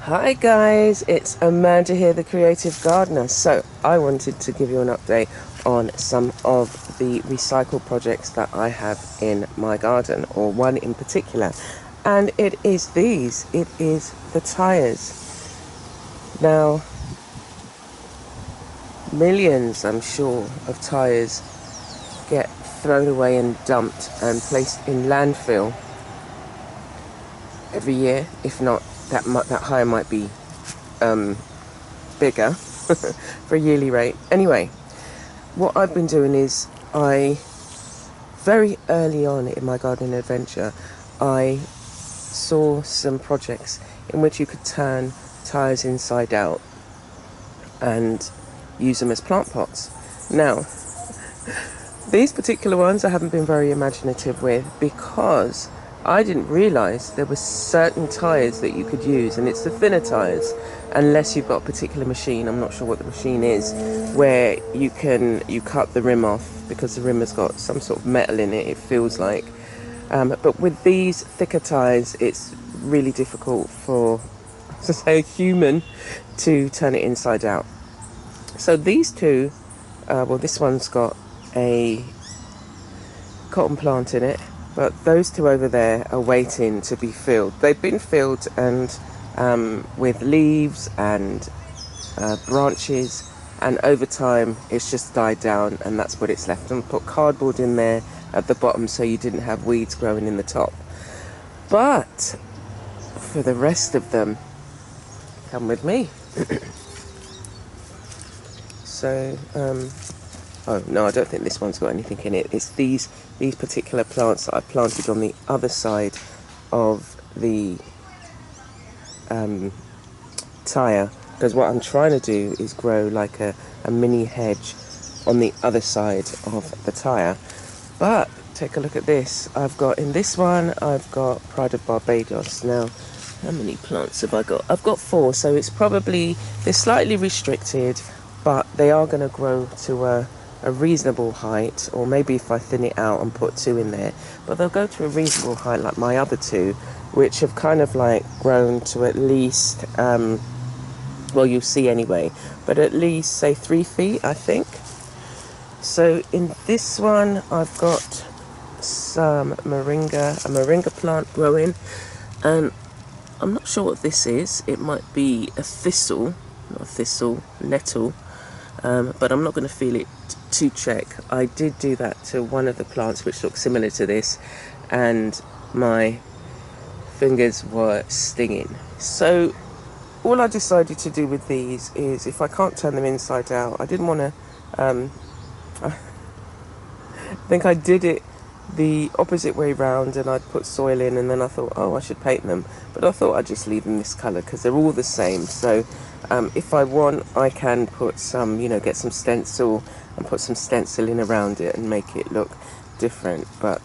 Hi guys, it's Amanda here, the Creative Gardener. So I wanted to give you an update on some of the recycle projects that I have in my garden, or one in particular, and it is these. It is the tyres. Now, millions, I'm sure, of tyres get thrown away and dumped and placed in landfill every year. If not, that higher might be bigger for a yearly rate. Anyway, what I've been doing is very early on in my gardening adventure, I saw some projects in which you could turn tyres inside out and use them as plant pots. Now, these particular ones I haven't been very imaginative with because I didn't realise there were certain tyres that you could use, and it's the thinner tyres, unless you've got a particular machine. I'm not sure what the machine is, where you cut the rim off because the rim has got some sort of metal in it, it feels like. But with these thicker tyres, it's really difficult for, to say, a human to turn it inside out. So these two, well, this one's got a cotton plant in it, but those two over there are waiting to be filled. They've been filled and with leaves and branches, and over time it's just died down, and that's what it's left. And put cardboard in there at the bottom so you didn't have weeds growing in the top. But for the rest of them, come with me. So oh no, I don't think this one's got anything in it. It's these particular plants that I planted on the other side of the tyre, because what I'm trying to do is grow like a mini hedge on the other side of the tyre. But take a look at this. In this one I've got Pride of Barbados. Now, how many plants have I got? I've got 4, so it's probably, they're slightly restricted, but they are going to grow to a reasonable height, or maybe if I thin it out and put 2 in there, but they'll go to a reasonable height like my other 2, which have kind of like grown to at least, well, you'll see anyway, but at least say 3 feet, I think. So in this one I've got some a moringa plant growing, and I'm not sure what this is. It might be a thistle, not a thistle, nettle, but I'm not going to feel it to check. I did do that to one of the plants which looked similar to this, and my fingers were stinging. So all I decided to do with these is, if I can't turn them inside out, I didn't want to I think I did it the opposite way round, and I'd put soil in, and then I thought, oh, I should paint them, but I thought I'd just leave them this colour because they're all the same. So if I want, I can put some, get some stencil and put some stenciling around it and make it look different, but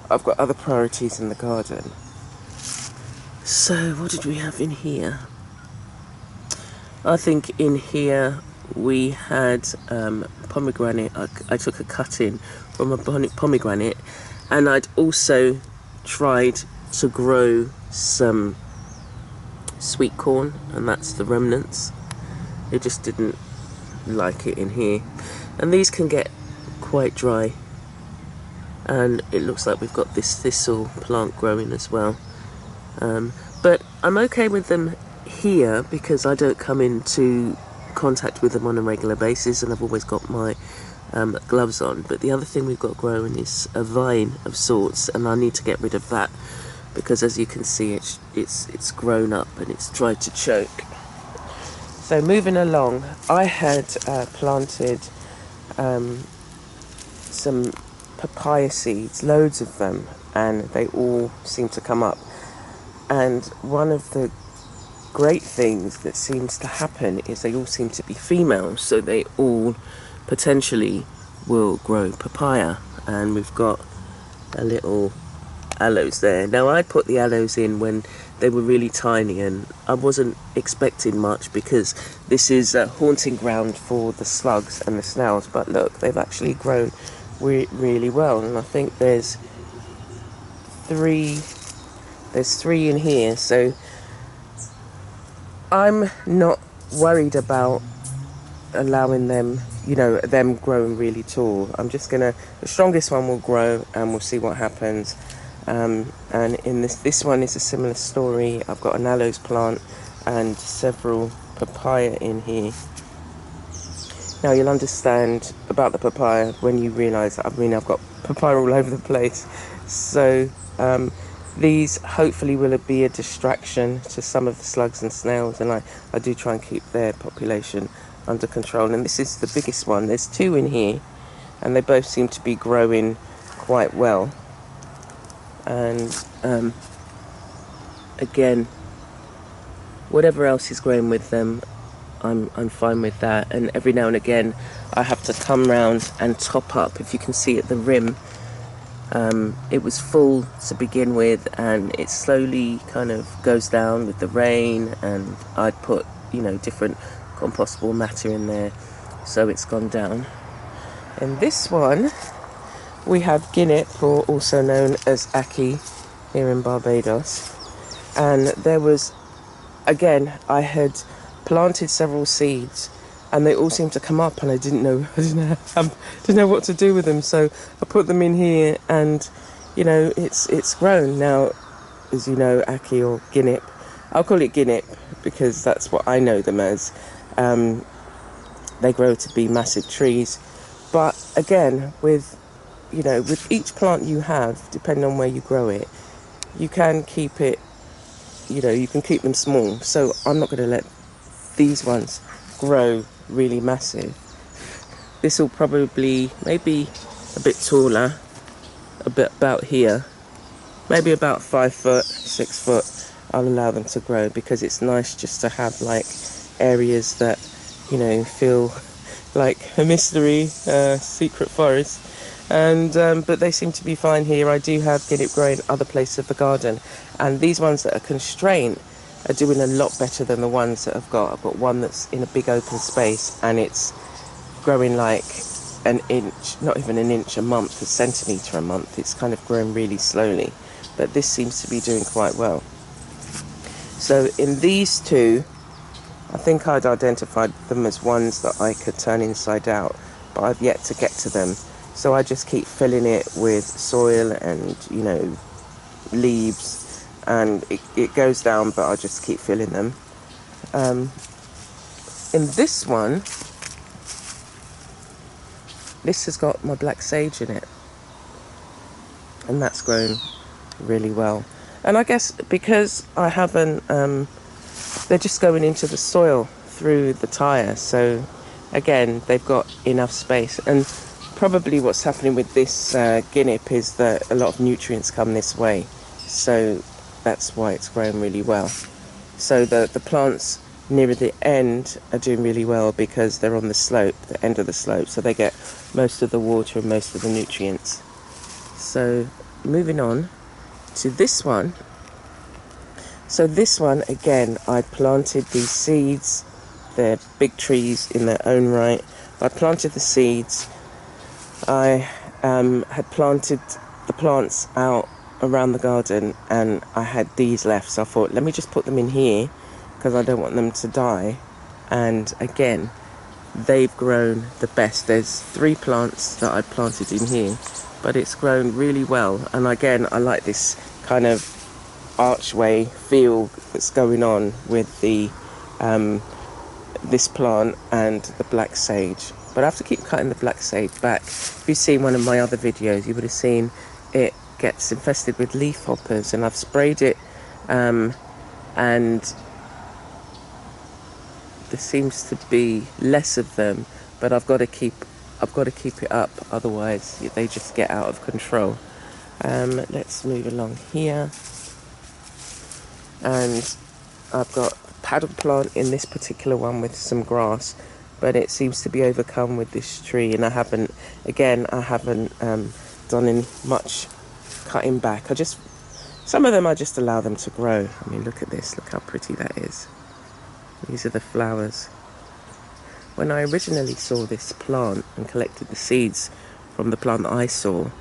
I've got other priorities in the garden. So what did we have in here? I think in here we had pomegranate. I took a cutting from a pomegranate, and I'd also tried to grow some sweet corn, and that's the remnants. It just didn't like it in here, and these can get quite dry, and it looks like we've got this thistle plant growing as well, but I'm okay with them here because I don't come into contact with them on a regular basis, and I've always got my gloves on. But the other thing we've got growing is a vine of sorts, and I need to get rid of that because, as you can see, it's grown up and it's tried to choke. So moving along, I had planted some papaya seeds, loads of them, and they all seem to come up. And one of the great things that seems to happen is they all seem to be female, so they all potentially will grow papaya. And we've got a little aloes there. Now, I put the aloes in when they were really tiny, and I wasn't expecting much because this is a haunting ground for the slugs and the snails, but look, they've actually grown really well. And I think there's 3 in here, so I'm not worried about allowing them, you know, them growing really tall. I'm just gonna, the strongest one will grow and we'll see what happens. And in this one is a similar story. I've got an aloe plant and several papaya in here. Now you'll understand about the papaya when you realise that, I mean, I've got papaya all over the place. So these hopefully will be a distraction to some of the slugs and snails, and I do try and keep their population under control. And this is the biggest one. There's two in here and they both seem to be growing quite well. And again, whatever else is growing with them, I'm fine with that. And every now and again I have to come round and top up. If you can see at the rim, it was full to begin with and it slowly kind of goes down with the rain, and I'd put, you know, different compostable matter in there, so it's gone down. In this one we have guinep, or also known as ackee here in Barbados, and there was, again, I had planted several seeds and they all seemed to come up and I didn't know what to do with them, so I put them in here and, you know, it's grown now. As you know, ackee or guinep, I'll call it guinep because that's what I know them as. They grow to be massive trees, but again, with, you know, with each plant you have, depending on where you grow it, you can keep it, you know, you can keep them small. So I'm not going to let these ones grow really massive. This will probably maybe a bit taller, a bit about here, maybe about 5 foot, 6 foot. I'll allow them to grow because it's nice just to have like areas that, you know, feel like a mystery, secret forest. And but they seem to be fine here. I do have guinep growing other places of the garden, and these ones that are constrained are doing a lot better than the ones that I've got one that's in a big open space and it's growing like an inch, not even an inch a month, a centimetre a month. It's kind of growing really slowly, but this seems to be doing quite well. So in these two, I think I'd identified them as ones that I could turn inside out, but I've yet to get to them. So I just keep filling it with soil and, you know, leaves, and it goes down, but I just keep filling them. In this one, this has got my black sage in it, and that's grown really well. And I guess because I haven't, they're just going into the soil through the tire, so again, they've got enough space. And probably what's happening with this guinep is that a lot of nutrients come this way, so that's why it's growing really well. So the plants nearer the end are doing really well because they're on the slope, the end of the slope, so they get most of the water and most of the nutrients. So moving on to this one. So this one, again, I planted these seeds. They're big trees in their own right. I planted the seeds. I had planted the plants out around the garden and I had these left, so I thought, let me just put them in here because I don't want them to die. And again, they've grown the best. There's 3 plants that I planted in here, but it's grown really well. And again, I like this kind of archway feel that's going on with the this plant and the black sage. But I have to keep cutting the black sage back. If you've seen one of my other videos, you would have seen it gets infested with leaf hoppers, and I've sprayed it, and there seems to be less of them, but I've got to keep it up, otherwise they just get out of control. Let's move along here, and I've got a paddle plant in this particular one with some grass, but it seems to be overcome with this tree, and I haven't done in much cutting back. Some of them I just allow them to grow. I mean, look at this, look how pretty that is. These are the flowers. When I originally saw this plant and collected the seeds from the plant that I saw,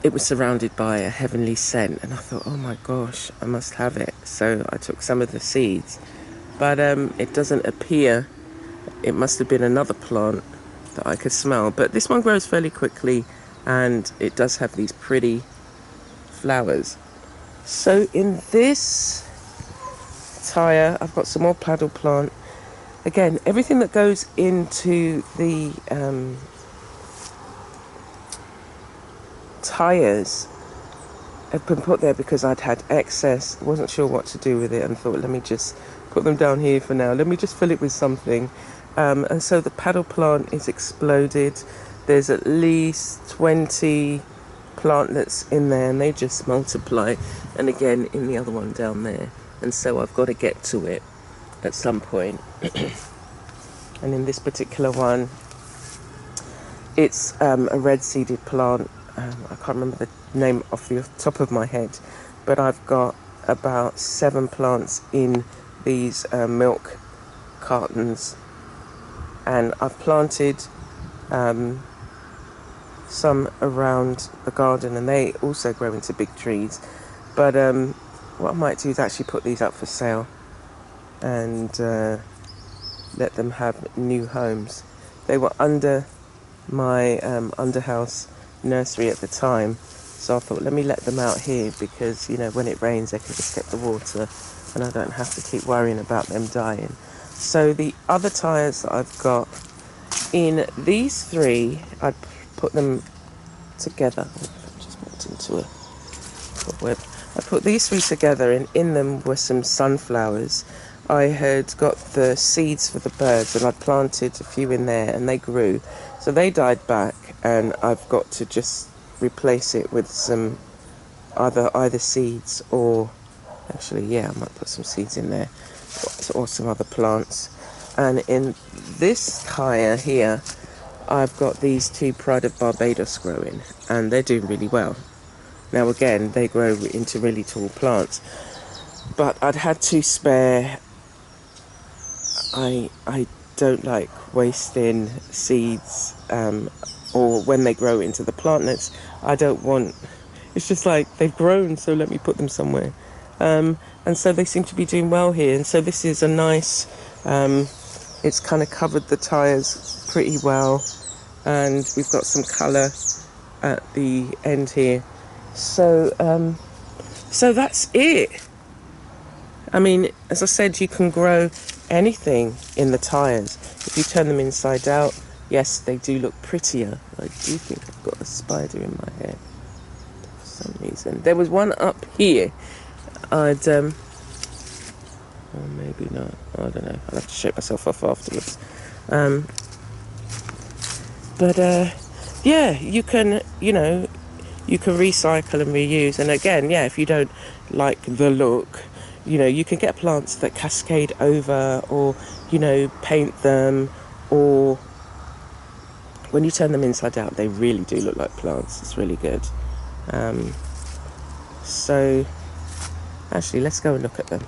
it was surrounded by a heavenly scent, and I thought, oh my gosh, I must have it. So I took some of the seeds but it doesn't appear. It must have been another plant that I could smell, but this one grows fairly quickly and it does have these pretty flowers. So in this tire I've got some more paddle plant. Again, everything that goes into the tires have been put there because I'd had excess, wasn't sure what to do with it, and thought, let me just put them down here for now, let me just fill it with something. And so the paddle plant is exploded. There's at least 20 plantlets in there and they just multiply, and again in the other one down there, and so I've got to get to it at some point. And in this particular one, it's a red seeded plant. I can't remember the name off the top of my head, but I've got about 7 plants in these milk cartons, and I've planted some around the garden, and they also grow into big trees. But what I might do is actually put these up for sale and let them have new homes. They were under my underhouse nursery at the time, so I thought, let me let them out here, because, you know, when it rains they can just get the water and I don't have to keep worrying about them dying. So the other tires that I've got, in these 3, I'd put them together. I just walked into a cobweb. I put these 3 together, and in them were some sunflowers. I had got the seeds for the birds and I'd planted a few in there and they grew. So they died back, and I've got to just replace it with some either seeds or, actually, yeah, I might put some seeds in there, or some other plants. And in this tire here, I've got these 2 Pride of Barbados growing, and they're doing really well. Now again, they grow into really tall plants, but I'd had to spare. I don't like wasting seeds, or when they grow into the plantlets. I don't want, it's just like they've grown, so let me put them somewhere. And so they seem to be doing well here, and so this is a nice, it's kind of covered the tires pretty well, and we've got some colour at the end here. So so that's it. I mean, as I said, you can grow anything in the tires. If you turn them inside out, yes, they do look prettier. I do think I've got a spider in my hair for some reason. There was one up here. I'd or maybe not, I don't know, I'll have to shake myself off afterwards. But yeah, you can, you know, you can recycle and reuse. And again, yeah, if you don't like the look, you know, you can get plants that cascade over, or, you know, paint them, or when you turn them inside out, they really do look like plants. It's really good. So actually, let's go and look at them.